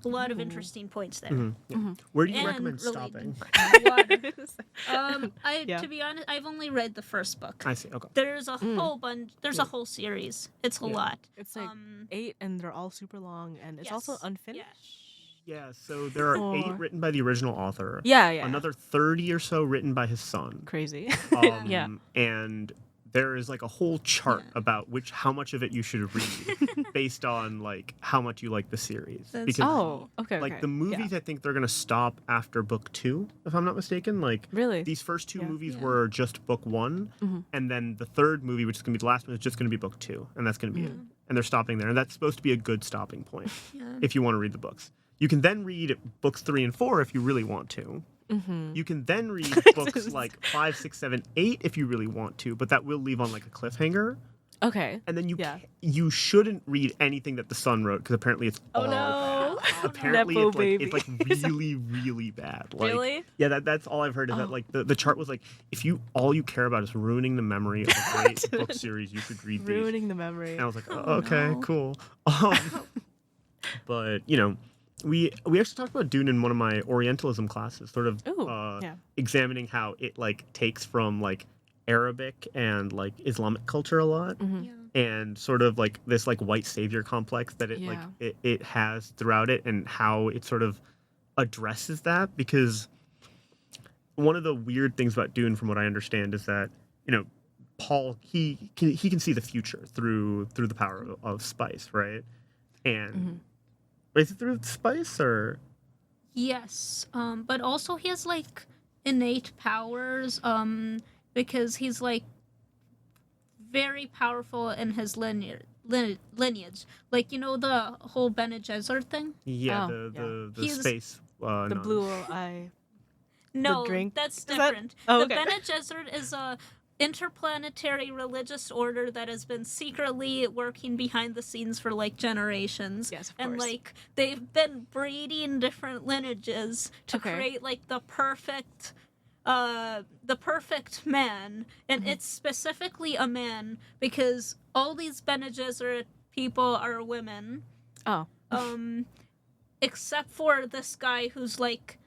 a lot of interesting points there. Where do you And recommend related. stopping? Water. Yeah. To be honest, I've only read the first book. I see. Okay. There's a whole bunch. There's a whole series. It's a lot. It's like 8, and they're all super long, and it's also Yes. unfinished. Yeah. So there are 8 written by the original author. Yeah. Another 30 or so written by his son. Crazy. Yeah. And there is like a whole chart about how much of it you should read based on like how much you like the series. Because Okay. like the movies, I think they're gonna stop after book 2, if I'm not mistaken. Like Really? these first 2 movies Yeah. were just book 1, and then the third movie, which is gonna be the last one, is just gonna be book 2, and that's gonna be it. And they're stopping there, and that's supposed to be a good stopping point if you want to read the books. You can then read books 3 and 4 if you really want to. You can then read books like 5, 6, 7, 8 if you really want to, but that will leave on like a cliffhanger. Okay. And then you shouldn't read anything that the son wrote because apparently it's all bad. Apparently Nepo it's like baby. really really bad. Like, Really? Yeah, that's all I've heard is that like the chart was like if you all you care about is ruining the memory of a great book series, you should read these. Ruining the memory. And I was like, okay, cool. But we actually talked about Dune in one of my Orientalism classes, sort of examining how it like takes from like Arabic and like Islamic culture a lot, and sort of like this like white savior complex that it like it has throughout it, and how it sort of addresses that. Because one of the weird things about Dune, from what I understand, is that Paul he can see the future through the power of spice, right? And is it through spice or? Yes, but also he has like innate powers, because he's like very powerful in his lineage. Like the whole Bene Gesserit thing. Yeah, Oh, the He's- space. the no. blue eye. No, drink? that's Is that- different. Oh, The okay. Bene Gesserit is a interplanetary religious order that has been secretly working behind the scenes for like generations. Yes, of and course. like they've been breeding different lineages to Okay. create like the perfect man, and it's specifically a man because all these Bene Gesserit people are women. Oh. Except for this guy who's like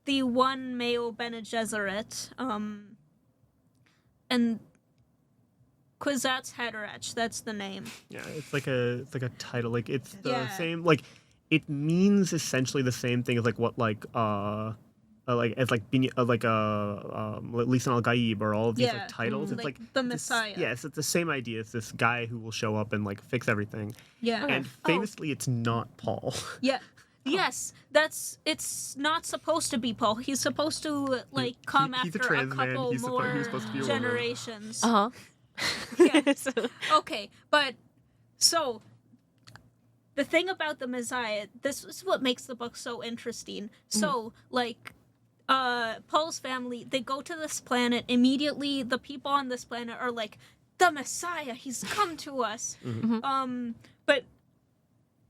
the one male Bene Gesserit, and Kwisatz Haderach, that's the name. Yeah, it's like a title. Like it's the Yeah. same. Like it means essentially the same thing as like what like Lisan al-Gaib or all of these Yeah. like titles. It's Like like the this- Messiah. Yes, it's the same idea. It's this guy who will show up and like fix everything. Yeah. And famously, it's not Paul. Yeah. Yes, it's not supposed to be Paul. He's supposed to like come he's a after a trans man. couple He's more supposed to be a woman. generations. Uh huh. Yeah. So- Okay, but so the thing about the Messiah, this is what makes the book so interesting. So, like, Paul's family, they go to this planet. Immediately, the people on this planet are like, the Messiah, he's come to us. But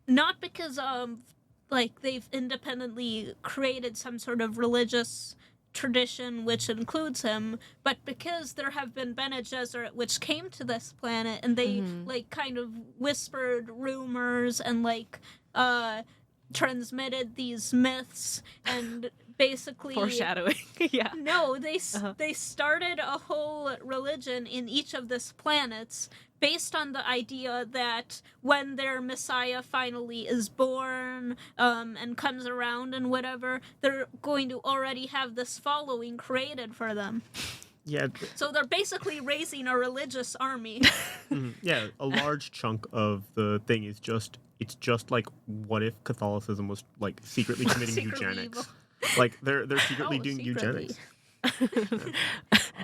not because like they've independently created some sort of religious tradition which includes him, but because there have been Bene Gesserit which came to this planet and they like kind of whispered rumors and like transmitted these myths and basically Foreshadowing. Yeah. no, they started a whole religion in each of these planets based on the idea that when their Messiah finally is born and comes around and whatever, they're going to already have this following created for them. Yeah. So they're basically raising a religious army. Yeah, a large chunk of the thing is just it's just like what if Catholicism was like secretly committing Secretly eugenics? evil. Like they're secretly Oh, doing secretly. eugenics.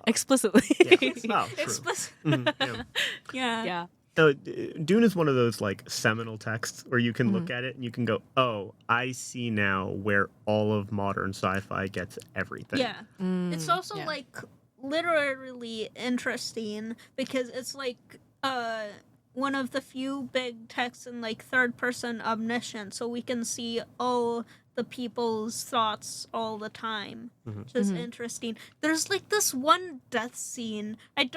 Explicitly. Yeah. Oh, true. Explicit. Yeah. Yeah. Yeah. No, Dune is one of those like seminal texts where you can look at it and you can go, "Oh, I see now where all of modern sci-fi gets everything." Yeah. It's also yeah. like literally interesting because it's like one of the few big texts in like third person omniscience, so we can see all the people's thoughts all the time, which is interesting. There's like this one death scene. I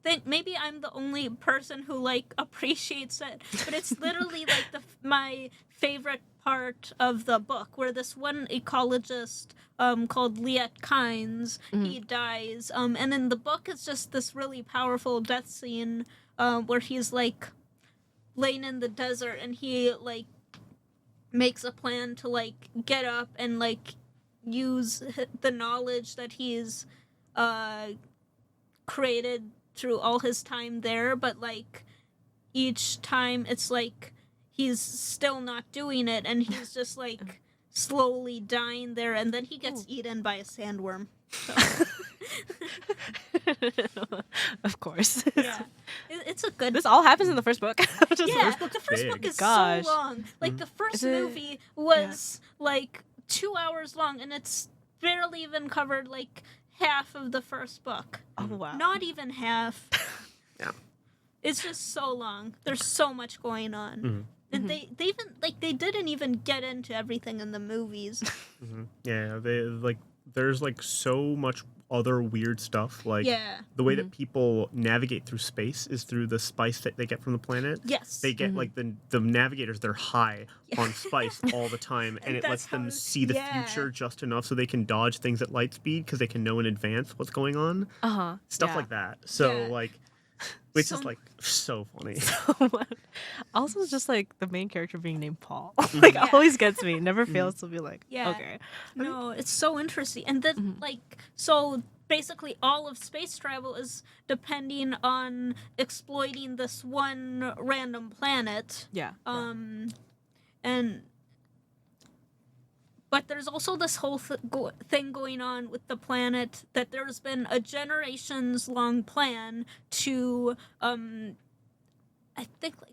think maybe I'm the only person who like appreciates it, but it's literally like my favorite part of the book, where this one ecologist called Liet Kynes, he dies, and in the book it's just this really powerful death scene where he's like laying in the desert and he like makes a plan to like get up and like use the knowledge that he's created through all his time there, but like each time it's like he's still not doing it and he's just like slowly dying there, and then he gets eaten by a sandworm. So. Of course. Yeah, it's a good. This all happens in the first book. Yeah, first book's the first big. book is Gosh. so long. Like the first Is it- movie was like 2 hours long, and it's barely even covered like half of the first book. Oh wow. Not even half. Yeah. It's just so long. There's so much going on. And they even like they didn't even get into everything in the movies. Yeah, there's like so much other weird stuff. Like Yeah. the way that people navigate through space is through the spice that they get from the planet. Yes. They get like the navigators, they're high on spice all the time, and it that's lets them how- see the yeah. future just enough so they can dodge things at light speed because they can know in advance what's going on. Stuff like that. So Yeah. like, which So- is like so funny. Also, just like the main character being named Paul, like always gets me. Never fails to be like, Yeah. okay. No, it's so interesting. And then, like, so basically all of space travel is depending on exploiting this one random planet. Yeah. And but there's also this whole thing going on with the planet that there's been a generations long plan to I think like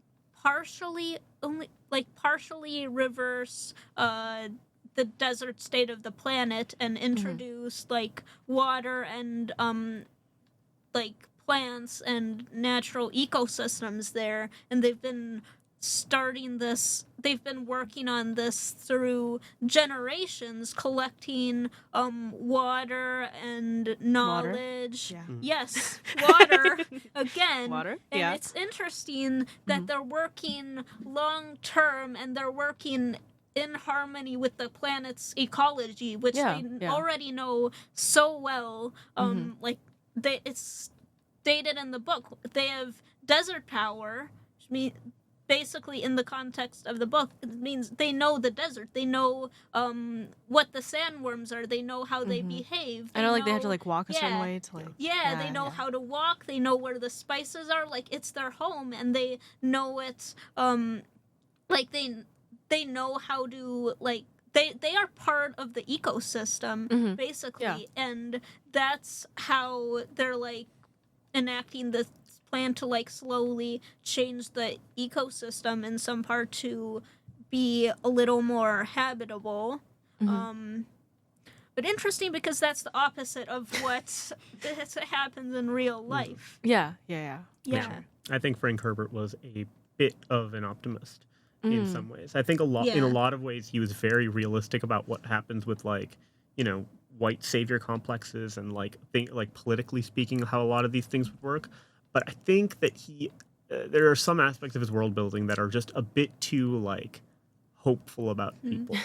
partially reverse the desert state of the planet and introduce like water and like plants and natural ecosystems there, and they've been working on this through generations, collecting water and knowledge. Yeah. Yes, water again. Water, And yeah. it's interesting that they're working long term and they're working in harmony with the planet's ecology, which they already know so well. Like it's stated in the book, they have desert power, which means basically in the context of the book, it means they know the desert. They know what the sandworms are. They know how they behave. I know, like they have to like walk a certain way to like. Yeah, they know how to walk. They know where the spices are. Like it's their home, and they know it. Like they know how to like. They are part of the ecosystem basically, and that's how they're like enacting this plan to like slowly change the ecosystem in some part to be a little more habitable. But interesting because that's the opposite of what happens in real life. Yeah. Yeah. I think Frank Herbert was a bit of an optimist in some ways. I think in a lot of ways he was very realistic about what happens with like, you know, white savior complexes and like politically speaking how a lot of these things would work. But I think that there are some aspects of his world building that are just a bit too like hopeful about people.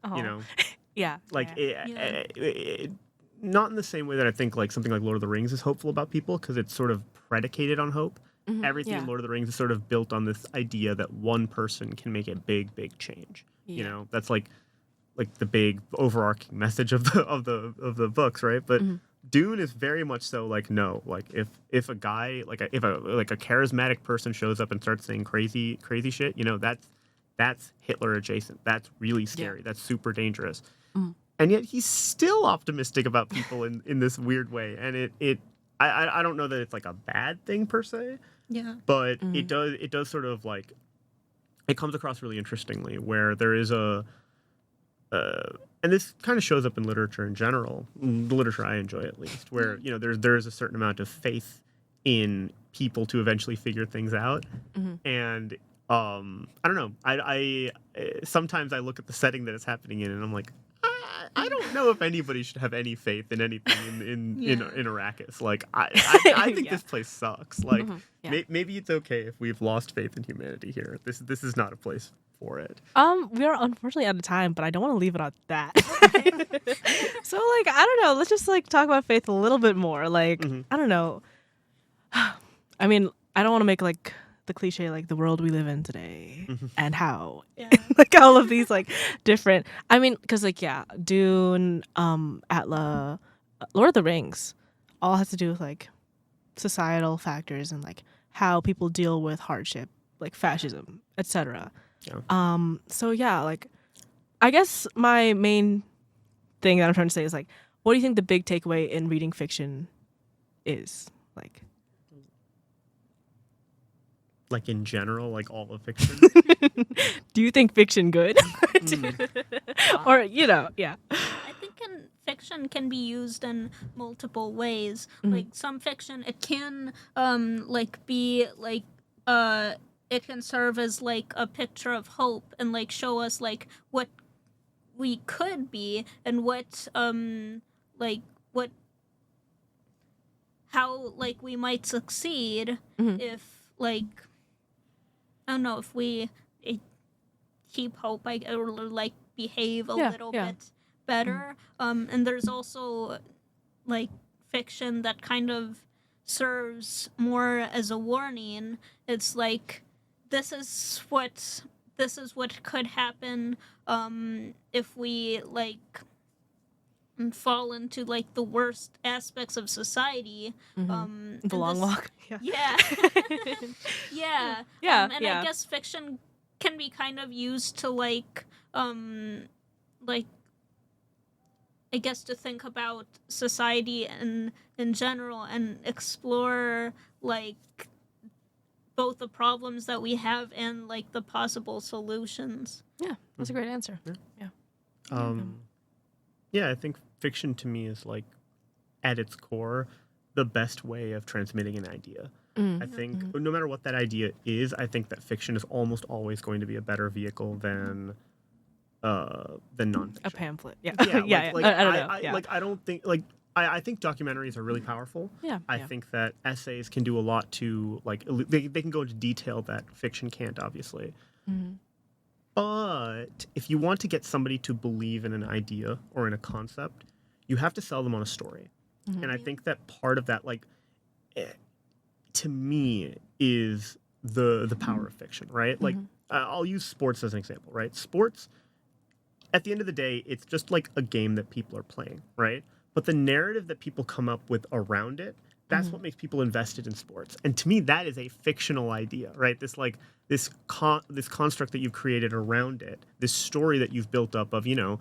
Oh. You know, Yeah. like yeah. not in the same way that I think like something like Lord of the Rings is hopeful about people, because it's sort of predicated on hope. Mhm, Everything yeah. in Lord of the Rings is sort of built on this idea that one person can make a big change. You Yeah. know, that's like the big overarching message of the books, right? But Mhm. Dune is very much so like, no, like if a guy if a charismatic person shows up and starts saying crazy shit, you know, that's Hitler adjacent. That's really scary. That's super dangerous. Mhm. And yet he's still optimistic about people in this weird way. And I don't know that it's like a bad thing per se, Yeah. but Mhm. it does sort of like, it comes across really interestingly where there is and this kind of shows up in literature in general, the literature I enjoy at least, where, you know, there's a certain amount of faith in people to eventually figure things out. Mhm. And I don't know, I sometimes I look at the setting that it's happening in and I'm like, I don't know if anybody should have any faith in anything in Arrakis. Like I think Yeah. this place sucks. Like Mhm, yeah. maybe it's okay if we've lost faith in humanity here. This is not a place for it. We are unfortunately out of time, but I don't want to leave it at that. So, like, I don't know. Let's just like talk about faith a little bit more. Like, Mhm. I don't know. I mean, I don't want to make like the cliche like the world we live in today Mhm. and how Yeah. like all of these like different. I mean, because like yeah, Dune, ATLA, Lord of the Rings, all has to do with like societal factors and like how people deal with hardship, like fascism, etc. Yeah. So yeah, like I guess my main thing that I'm trying to say is like, what do you think the big takeaway in reading fiction is? Like, Like in general, like all of fiction. do you think fiction good? Mm. Or you know, yeah. I think fiction can be used in multiple ways. Mhm. Like some fiction, it can like be like it can serve as like a picture of hope and like show us like what we could be and what like what how like we might succeed Mhm. if like I don't know if we keep hope or like behave a Yeah, little yeah. bit better. And there's also like fiction that kind of serves more as a warning. It's like this is what could happen if we like fall into like the worst aspects of society. The and long this- walk. Yeah. Yeah. Yeah. Yeah, And yeah. I guess fiction can be kind of used to like I guess to think about society and in general and explore like both the problems that we have and like the possible solutions. Yeah, that's a great answer. Yeah, I think fiction to me is like at its core the best way of transmitting an idea. I think no matter what that idea is, I think that fiction is almost always going to be a better vehicle than nonfiction. A pamphlet. Yeah. Yeah, yeah. like, I don't know. Yeah. Like I don't think like I think documentaries are really powerful. Yeah, I yeah. think that essays can do a lot to like they can go into detail that fiction can't, obviously. Mhm. But if you want to get somebody to believe in an idea or in a concept, you have to sell them on a story. And I think that part of that, like, to me, is the power of fiction, right? Like, I'll use sports as an example, right? Sports, at the end of the day, it's just like a game that people are playing, right? But the narrative that people come up with around it, that's what makes people invested in sports. And to me, that is a fictional idea, right? This construct that you've created around it, this story that you've built up of, you know,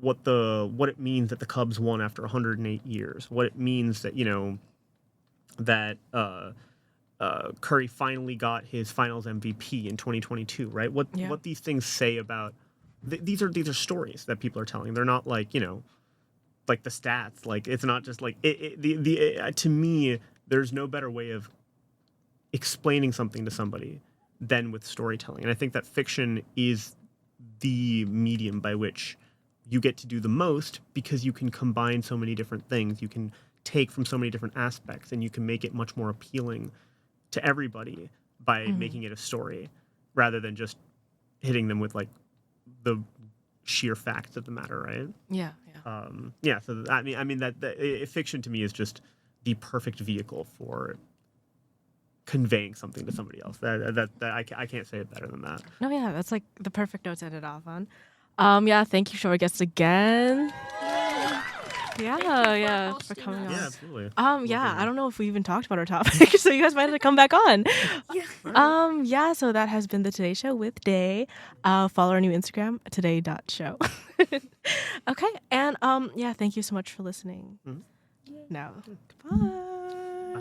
what it means that the Cubs won after 108 years, what it means that, you know, that Curry finally got his Finals MVP in 2022, right? What these things say about these are stories that people are telling. They're not like, you know, like the stats. Like it's not just like to me, there's no better way of explaining something to somebody than with storytelling. And I think that fiction is the medium by which you get to do the most, because you can combine so many different things. You can take from so many different aspects, and you can make it much more appealing to everybody by making it a story rather than just hitting them with like the sheer facts of the matter, right? Yeah. So I mean that fiction to me is just the perfect vehicle for conveying something to somebody else. I can't say it better than that. No, yeah, that's like the perfect note to end it off on. Yeah, thank you for our guests again. Yeah, for coming on. Yeah, absolutely. I don't know if we even talked about our topic, so you guys might have to come back on. So that has been the Today Show with Day. Follow our new Instagram, today.show. Okay, and thank you so much for listening. Mhm. Now, goodbye.